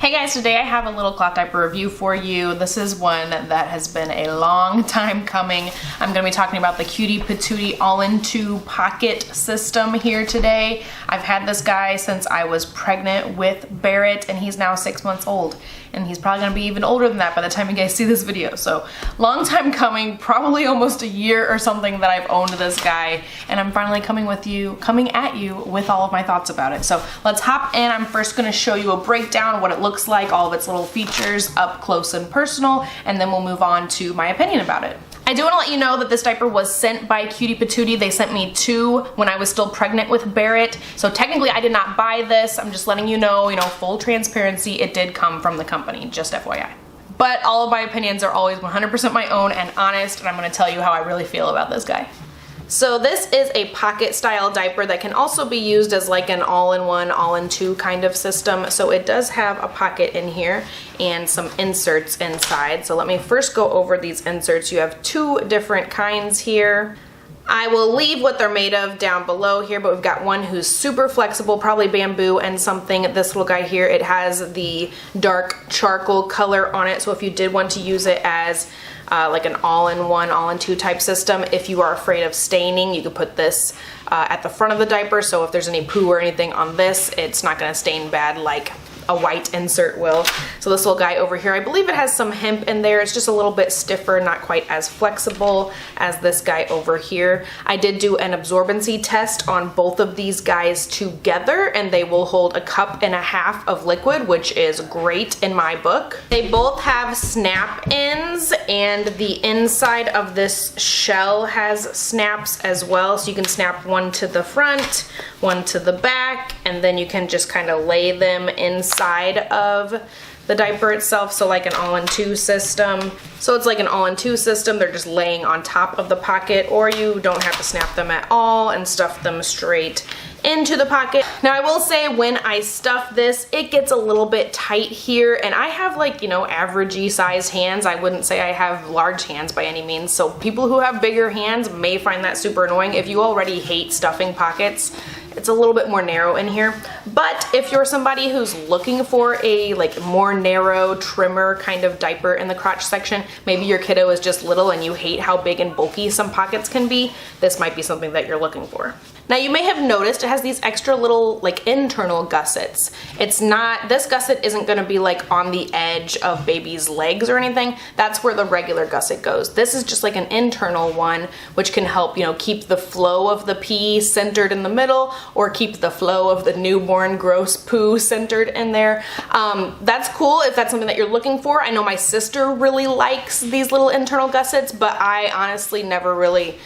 Hey guys, today I have a little cloth diaper review for you. This is one that has been a long time coming. I'm going to be talking about the Cutie Patootie all-in-two pocket system here today. I've had this guy since I was pregnant with Barret, and he's now 6 months old. And he's probably going to be even older than that by the time you guys see this video. So long time coming, probably almost a year or something that I've owned this guy, and I'm finally coming at you with all of my thoughts about it. So let's hop in. I'm first going to show you a breakdown of what it looks like, all of its little features up close and personal, and then we'll move on to my opinion about it. I do want to let you know that this diaper was sent by Cutie Patootie. They sent me two when I was still pregnant with Barret. So technically I did not buy this. I'm just letting you know, full transparency, it did come from the company, just FYI. But all of my opinions are always 100% my own and honest, and I'm going to tell you how I really feel about this guy. So this is a pocket style diaper that can also be used as like an all-in-one, all-in-two kind of system. So it does have a pocket in here and some inserts inside. So let me first go over these inserts. You have two different kinds here. I will leave what they're made of down below here, but we've got one who's super flexible, probably bamboo and something. This little guy here, it has the dark charcoal color on it. So if you did want to use it as like an all-in-one, all-in-two type system, if you are afraid of staining, you could put this at the front of the diaper. So if there's any poo or anything on this, it's not going to stain bad like a white insert will. So this little guy over here, I believe it has some hemp in there. It's just a little bit stiffer, not quite as flexible as this guy over here. I did do an absorbency test on both of these guys together, and they will hold 1.5 cups of liquid, which is great in my book. They both have snap ins, and the inside of this shell has snaps as well. So you can snap one to the front, one to the back, and then you can just kind of lay them inside of the diaper itself, so like an all-in-two system. So it's like an all-in-two system. They're just laying on top of the pocket, or you don't have to snap them at all and stuff them straight into the pocket. Now I will say, when I stuff this, it gets a little bit tight here, and I have like, averagey sized hands. I wouldn't say I have large hands by any means, so people who have bigger hands may find that super annoying. If you already hate stuffing pockets, it's a little bit more narrow in here. But if you're somebody who's looking for a more narrow trimmer kind of diaper in the crotch section, maybe your kiddo is just little and you hate how big and bulky some pockets can be, this might be something that you're looking for. Now you may have noticed it has these extra little internal gussets. This gusset isn't going to be like on the edge of baby's legs or anything. That's where the regular gusset goes. This is just like an internal one, which can help keep the flow of the pee centered in the middle, or keep the flow of the newborn gross poo centered in there. That's cool if that's something that you're looking for. I know my sister really likes these little internal gussets, but I honestly never really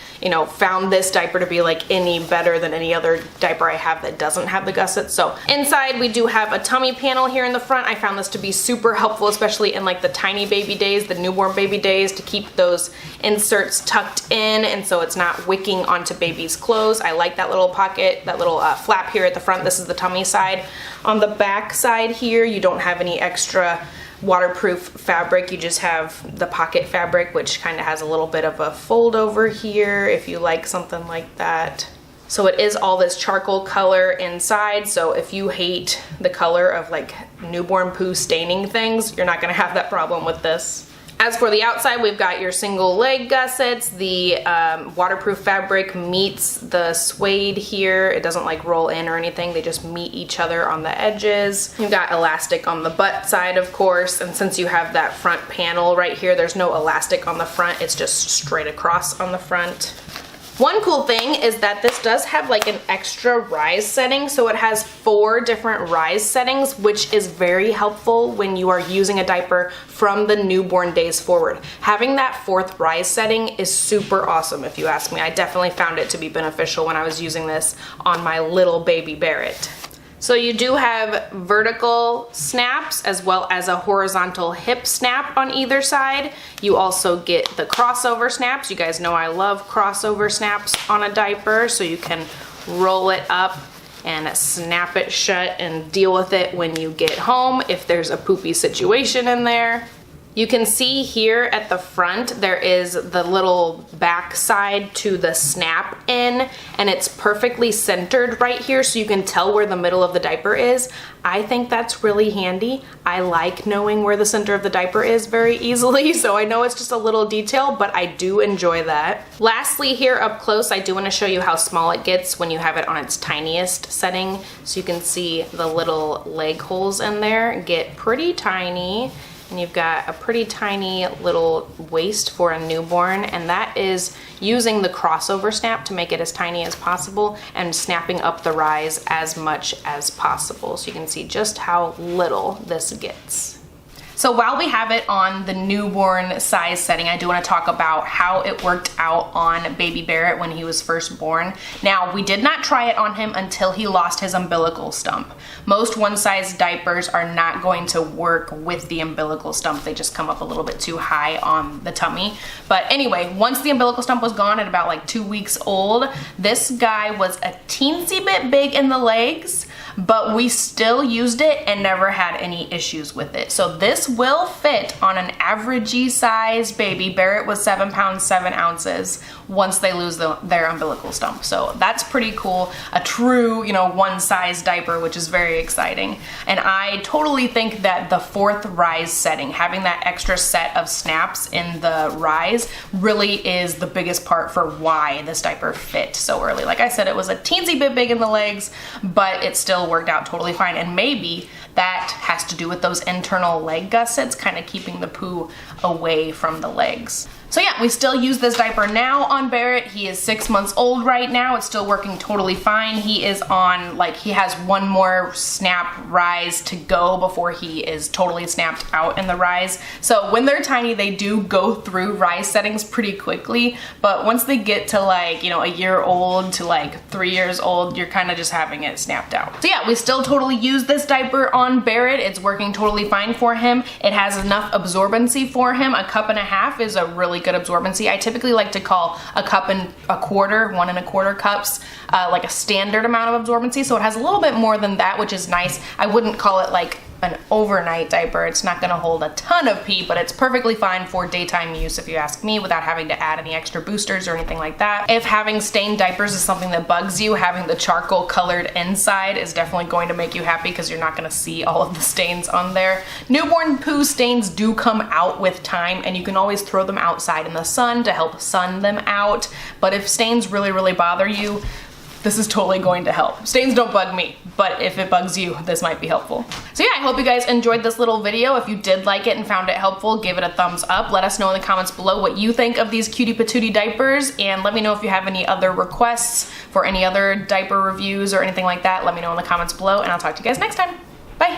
found this diaper to be like any better than any other diaper I have that doesn't have the gusset. So inside we do have a tummy panel here in the front. I found this to be super helpful, especially in like the tiny baby days, the newborn baby days, to keep those inserts tucked in, and so it's not wicking onto baby's clothes. I like that little pocket, that little flap here at the front. This is the tummy side. On the back side here, you don't have any extra waterproof fabric. You just have the pocket fabric, which kind of has a little bit of a fold over here if you like something like that. So it is all this charcoal color inside, so if you hate the color of like newborn poo staining things, you're not going to have that problem with this. As for the outside, we've got your single leg gussets. The waterproof fabric meets the suede here. It doesn't like roll in or anything. They just meet each other on the edges. You've got elastic on the butt side, of course, and since you have that front panel right here, there's no elastic on the front. It's just straight across on the front. One cool thing is that this does have like an extra rise setting, so it has 4 different rise settings, which is very helpful when you are using a diaper from the newborn days forward. Having that 4th rise setting is super awesome if you ask me. I definitely found it to be beneficial when I was using this on my little baby Barret. So you do have vertical snaps as well as a horizontal hip snap on either side. You also get the crossover snaps. You guys know I love crossover snaps on a diaper, so you can roll it up and snap it shut and deal with it when you get home if there's a poopy situation in there. You can see here at the front there is the little back side to the snap in, and it's perfectly centered right here so you can tell where the middle of the diaper is. I think that's really handy. I like knowing where the center of the diaper is very easily, so I know it's just a little detail, but I do enjoy that. Lastly, here up close, I do want to show you how small it gets when you have it on its tiniest setting. So you can see the little leg holes in there get pretty tiny. And you've got a pretty tiny little waist for a newborn, and that is using the crossover snap to make it as tiny as possible and snapping up the rise as much as possible. So you can see just how little this gets. So while we have it on the newborn size setting, I do want to talk about how it worked out on baby Barret when he was first born. Now, we did not try it on him until he lost his umbilical stump. Most one-size diapers are not going to work with the umbilical stump. They just come up a little bit too high on the tummy. But anyway, once the umbilical stump was gone at about like 2 weeks old, this guy was a teensy bit big in the legs, but we still used it and never had any issues with it. So this will fit on an averagey size baby. Barret was 7 pounds 7 ounces once they lose their umbilical stump. So that's pretty cool. A true, you know, one size diaper, which is very exciting. And I totally think that the 4th rise setting, having that extra set of snaps in the rise, really is the biggest part for why this diaper fit so early. Like I said, it was a teensy bit big in the legs, but it still worked out totally fine. And maybe that has to do with those internal leg gussets kind of keeping the poo away from the legs. So yeah, we still use this diaper now on Barret. He is 6 months old right now. It's still working totally fine. He is on, like, he has one more snap rise to go before he is totally snapped out in the rise. So when they're tiny, they do go through rise settings pretty quickly, but once they get to, like, you know, a year old to like 3 years old, you're kind of just having it snapped out. So yeah, we still totally use this diaper on Barret. It's working totally fine for him. It has enough absorbency for him. 1.5 cups is a really good absorbency. I typically like to call 1.25 cups, 1 1/4 cups, like a standard amount of absorbency. So it has a little bit more than that, which is nice. I wouldn't call it like an overnight diaper. It's not gonna hold a ton of pee, but it's perfectly fine for daytime use if you ask me, without having to add any extra boosters or anything like that. If having stained diapers is something that bugs you, having the charcoal colored inside is definitely going to make you happy because you're not gonna see all of the stains on there. Newborn poo stains do come out with time, and you can always throw them outside in the sun to help sun them out. But if stains really, really bother you, this is totally going to help. Stains don't bug me, but if it bugs you, this might be helpful. So yeah, I hope you guys enjoyed this little video. If you did like it and found it helpful, give it a thumbs up. Let us know in the comments below what you think of these Cutie Patootie diapers, and let me know if you have any other requests for any other diaper reviews or anything like that. Let me know in the comments below, and I'll talk to you guys next time. Bye.